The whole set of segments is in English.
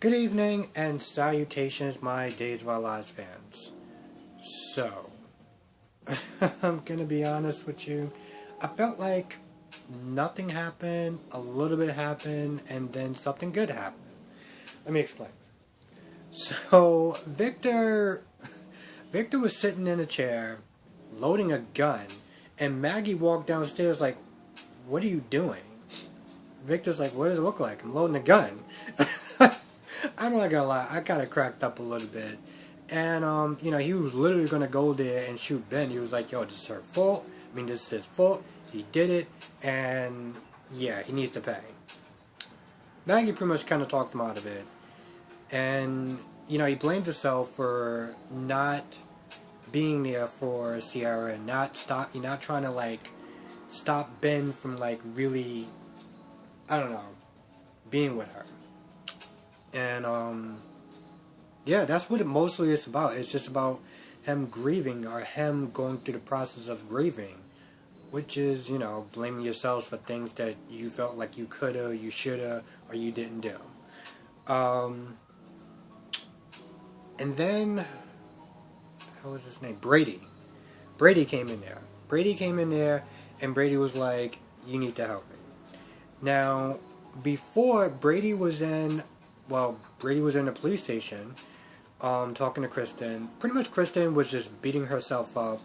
Good evening and salutations, my Days of Our Lives fans. So, I'm gonna be honest with you. I felt like nothing happened, a little bit happened, and then something good happened. Let me explain. So, Victor was sitting in a chair, loading a gun, and Maggie walked downstairs like, "What are you doing?" Victor's like, "What does it look like? I'm loading a gun." I'm not gonna lie, I kind of cracked up a little bit. And, he was literally gonna go there and shoot Ben. He was like, "Yo, this is her fault. This is his fault. He did it. And, yeah, he needs to pay." Maggie pretty much kind of talked him out of it. And, he blamed himself for not being there for Sierra and not trying to, stop Ben from, really, I don't know, being with her. And, yeah, that's what it mostly is about. It's just about him grieving, or him going through the process of grieving, which is, blaming yourselves for things that you felt like you coulda, you shoulda, or you didn't do. And then, how was his name? Brady. Brady came in there, and Brady was like, "You need to help me." Now, before, Brady was in the police station, talking to Kristen. Pretty much Kristen was just beating herself up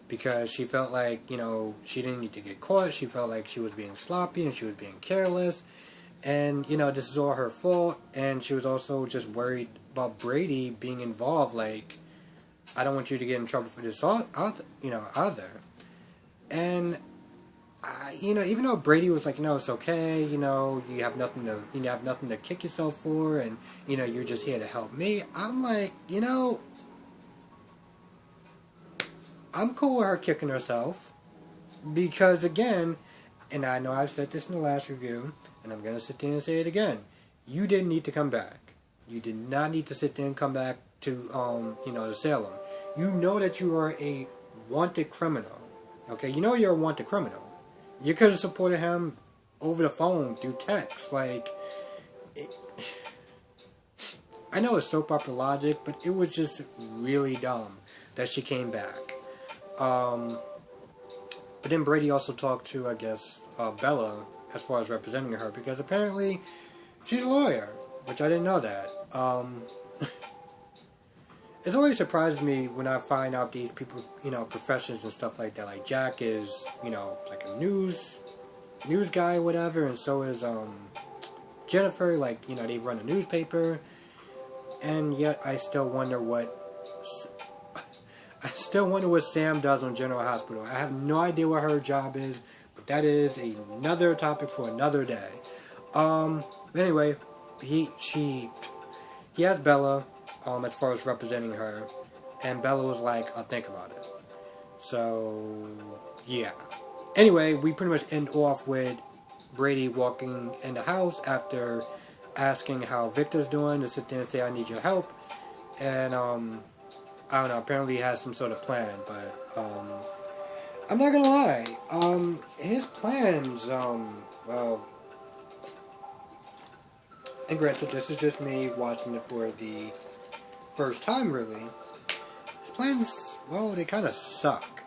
because she felt like, she didn't need to get caught. She felt like she was being sloppy and she was being careless. And, this is all her fault. And she was also just worried about Brady being involved. Like, "I don't want you to get in trouble for this either. And, even though Brady was like, "No, it's okay, you have nothing to kick yourself for, and, you're just here to help me." I'm like, I'm cool with her kicking herself, because again, and I know I've said this in the last review, and I'm going to sit there and say it again, you didn't need to come back. You did not need to sit there and come back to, to Salem. You know that you are a wanted criminal, okay? You're a wanted criminal. You could have supported him over the phone, through text. I know it's soap opera logic, but it was just really dumb that she came back. But then Brady also talked to, I guess, Bella, as far as representing her, because apparently she's a lawyer, which I didn't know that. It's always surprises me when I find out these people, professions and stuff like that. Like Jack is, like a news guy or whatever, and so is Jennifer. They run a newspaper, and yet I still wonder what Sam does on General Hospital. I have no idea what her job is, but that is another topic for another day. Anyway, he has Bella. As far as representing her, and Bella was like, "I'll think about it." So, yeah. Anyway, we pretty much end off with Brady walking in the house after asking how Victor's doing, to sit there and say, "I need your help." And, I don't know, apparently he has some sort of plan, but, I'm not gonna lie, his plans, and granted, this is just me watching it for the first time, really. His plans, they kind of suck.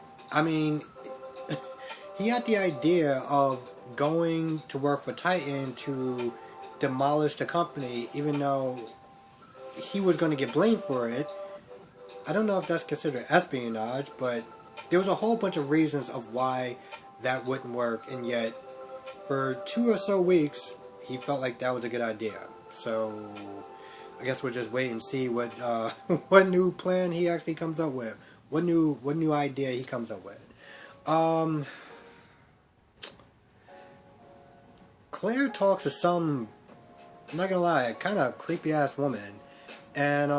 He had the idea of going to work for Titan to demolish the company, even though he was going to get blamed for it. I don't know if that's considered espionage, but there was a whole bunch of reasons of why that wouldn't work, and yet, for 2 or so weeks, he felt like that was a good idea. So, I guess we'll just wait and see what what new plan he actually comes up with. What new idea he comes up with. Claire talks to some, I'm not gonna lie, kind of creepy ass woman, and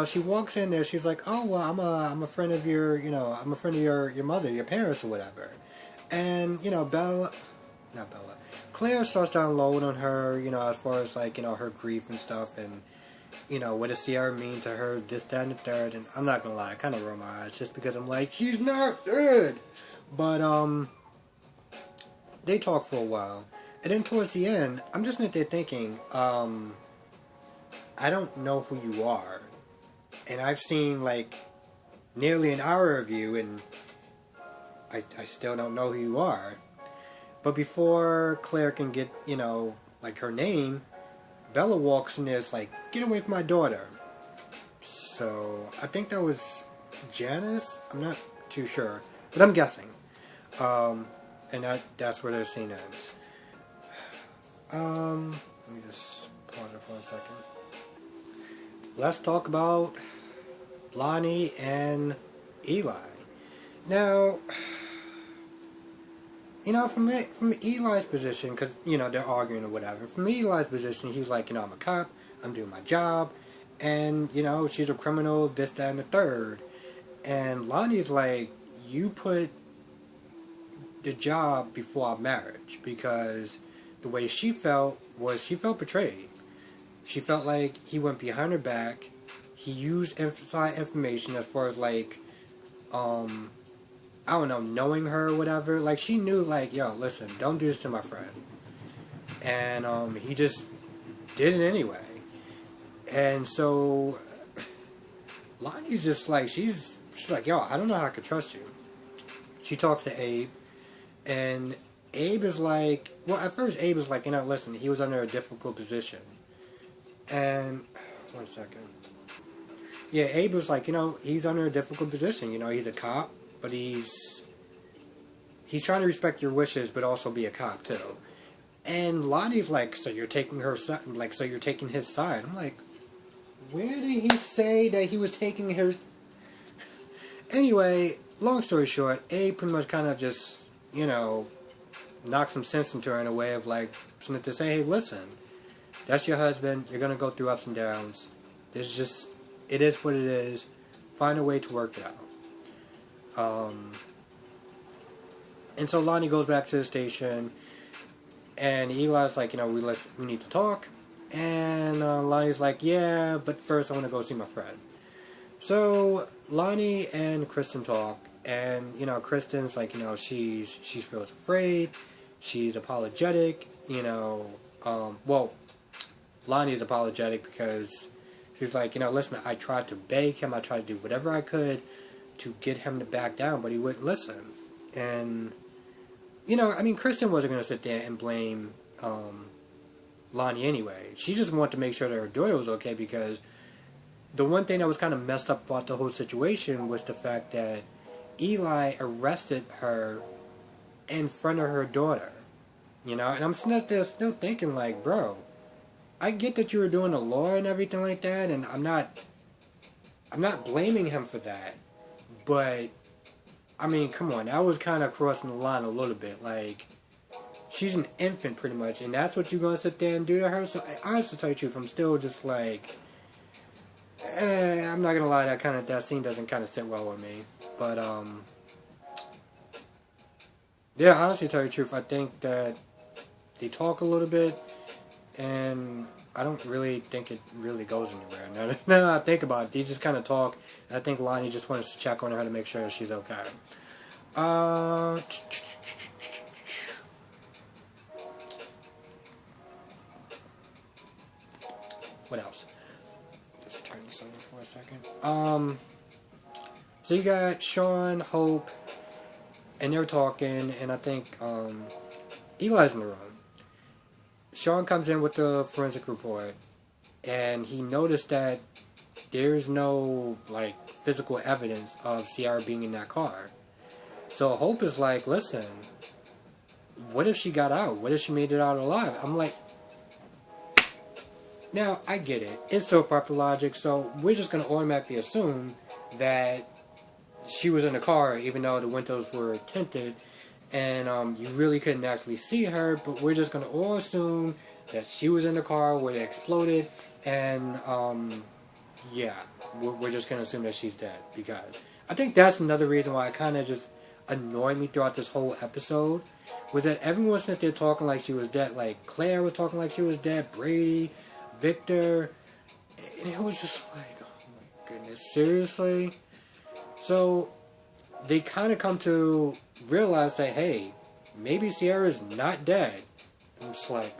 she walks in there. She's like, "Oh, well, I'm a friend of your, I'm a friend of your mother, your parents, or whatever." And Claire starts to unload on her, as far as her grief and stuff, and what does Sierra mean to her, this, that, and the third. And I'm not gonna lie, I kind of roll my eyes just because I'm like, she's not dead. But they talk for a while, and then towards the end, I'm just sitting there thinking, I don't know who you are. And I've seen like nearly an hour of you, and I still don't know who you are. But before Claire can get, like her name, Bella walks in there, is like, get away from my daughter. So I think that was Janice. I'm not too sure, but I'm guessing. And that's where their scene ends. Let me just pause it for a second. Let's talk about Lonnie and Eli. Now, from Eli's position, because, they're arguing or whatever. From Eli's position, he's like, I'm a cop, I'm doing my job, and, she's a criminal, this, that, and the third. And Lonnie's like, you put the job before our marriage, because the way she felt was she felt betrayed. She felt like he went behind her back, he used inside information as far as, like, I don't know, knowing her or whatever. Like, she knew, like, yo, listen, don't do this to my friend. And, he just did it anyway. And so, Lonnie's just like, she's like, yo, I don't know how I could trust you. She talks to Abe, and Abe is like, well, at first Abe is like, listen, he was under a difficult position. And, one second. Yeah, Abe was like, he's under a difficult position. He's a cop, but he's trying to respect your wishes, but also be a cop too. And Lonnie's like, so you're taking her side, like, so you're taking his side. I'm like, where did he say that he was taking his? Anyway, long story short, Abe pretty much kind of just, knocked some sense into her in a way of like, to say, hey, listen, that's your husband. You're gonna go through ups and downs. It is what it is. Find a way to work it out. And so Lonnie goes back to the station, and Eli's like, we need to talk. And Lonnie's like, yeah, but first I want to go see my friend. So Lonnie and Kristen talk, and Kristen's like, she feels afraid, she's apologetic, well, Lonnie's apologetic because she's like, listen, I tried to beg him, I tried to do whatever I could to get him to back down, but he wouldn't listen. And, Kristen wasn't going to sit there and blame Lonnie anyway. She just wanted to make sure that her daughter was okay, because the one thing that was kind of messed up about the whole situation was the fact that Eli arrested her in front of her daughter. And I'm sitting there still thinking, like, bro, I get that you were doing the law and everything like that, and I'm not blaming him for that. But, come on, that was kind of crossing the line a little bit. Like, she's an infant pretty much, and that's what you're going to sit there and do to her? So, honestly, to tell you the truth, I'm still just like, I'm not going to lie, that scene doesn't kind of sit well with me. But, yeah, honestly, to tell you the truth, I think that they talk a little bit, and I don't really think it really goes anywhere. Now that I think about it, they just kind of talk, and I think Lonnie just wants to check on her to make sure that she's okay. What else? Just turn this over for a second. So you got Sean, Hope, and they're talking, and I think Eli's in the room. Sean comes in with the forensic report, and he noticed that there's no, like, physical evidence of Ciara being in that car. So Hope is like, listen, what if she got out? What if she made it out alive? I'm like, now, I get it. It's soap opera logic, so we're just going to automatically assume that she was in the car, even though the windows were tinted, and you really couldn't actually see her, but we're just going to all assume that she was in the car where it exploded, and, yeah, we're just going to assume that she's dead, because I think that's another reason why it kind of just annoyed me throughout this whole episode, was that everyone was sitting there talking like she was dead. Like, Claire was talking like she was dead, Brady, Victor, and it was just like, oh my goodness, seriously? So, they kind of come to realize that, hey, maybe Ciara's not dead. I'm just like,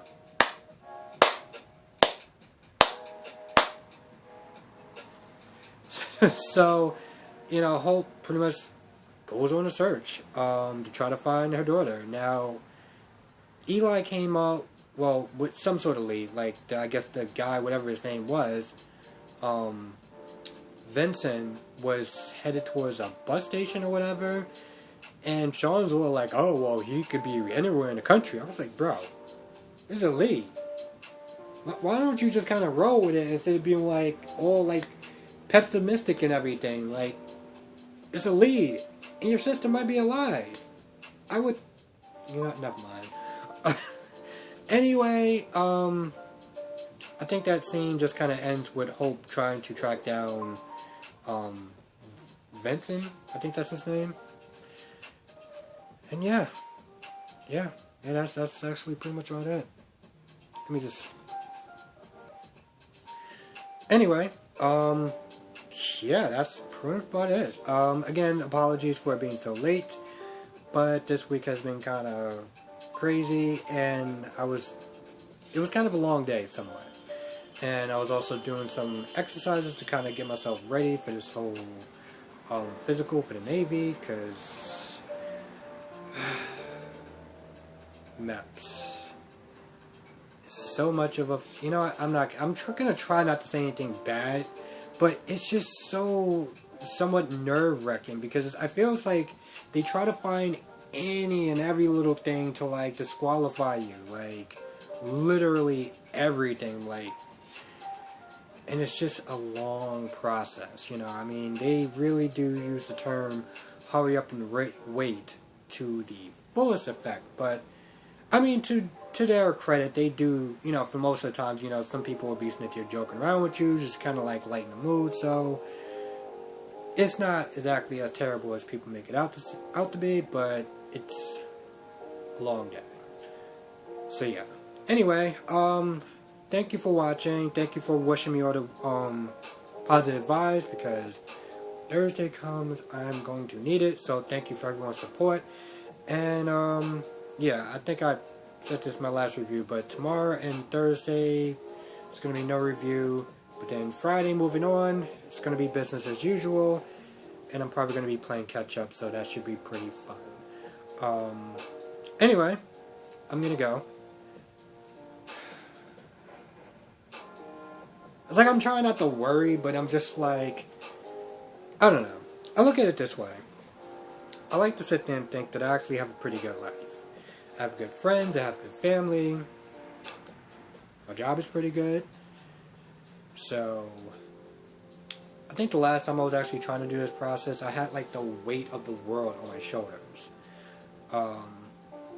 So, Hope pretty much goes on a search to try to find her daughter. Now, Eli came out, well, with some sort of lead. Like, I guess the guy, whatever his name was, Vincent, was headed towards a bus station or whatever. And Sean's all like, oh, well, he could be anywhere in the country. I was like, bro, this is a lead. Why don't you just kind of roll with it instead of being like, all like pessimistic and everything? Like, it's a lead. And your sister might be alive. I would, never mind. Anyway, I think that scene just kind of ends with Hope trying to track down, Vincent. I think that's his name. And yeah, that's actually pretty much about it. Let me just... Anyway, yeah, that's pretty much about it. Again, apologies for it being so late, but this week has been kind of crazy, and it was kind of a long day somewhat. And I was also doing some exercises to kind of get myself ready for this whole physical for the Navy, because MEPS. So much of a... I'm going to try not to say anything bad, but it's just so somewhat nerve-wracking, because I feel it's like they try to find any and every little thing to, like, disqualify you. Like, literally everything. Like, and it's just a long process, They really do use the term hurry up and wait to the fullest effect, but to their credit, they do, for most of the times, some people will be snitty or joking around with you, just kind of like lighten the mood, so it's not exactly as terrible as people make it out to be, but it's a long day. So yeah. Anyway, thank you for watching. Thank you for wishing me all the positive vibes, because Thursday comes, I'm going to need it. So thank you for everyone's support. And yeah, I think I said this in my last review, but tomorrow and Thursday it's going to be no review. But then Friday, moving on, it's going to be business as usual. And I'm probably going to be playing catch up, so that should be pretty fun. Anyway, I'm going to go. It's like I'm trying not to worry, but I'm just like, I don't know. I look at it this way. I like to sit there and think that I actually have a pretty good life. I have good friends, I have good family. My job is pretty good. So, I think the last time I was actually trying to do this process, I had like the weight of the world on my shoulders.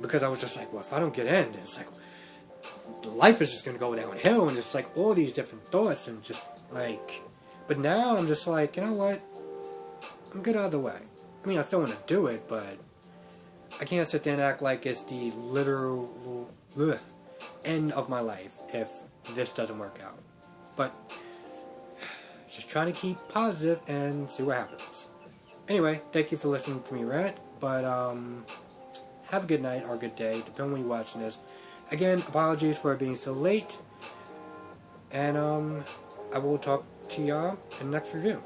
Because I was just like, well, if I don't get in, then it's like, life is just going to go downhill, and it's like all these different thoughts, and just like, but now I'm just like, you know what, I'm good either way. I still want to do it, but I can't sit there and act like it's the literal end of my life if this doesn't work out. But just trying to keep positive and see what happens. Anyway, thank you for listening to me rant, but have a good night or good day, depending on when you're watching this. Again, apologies for it being so late, and I will talk to y'all in the next review.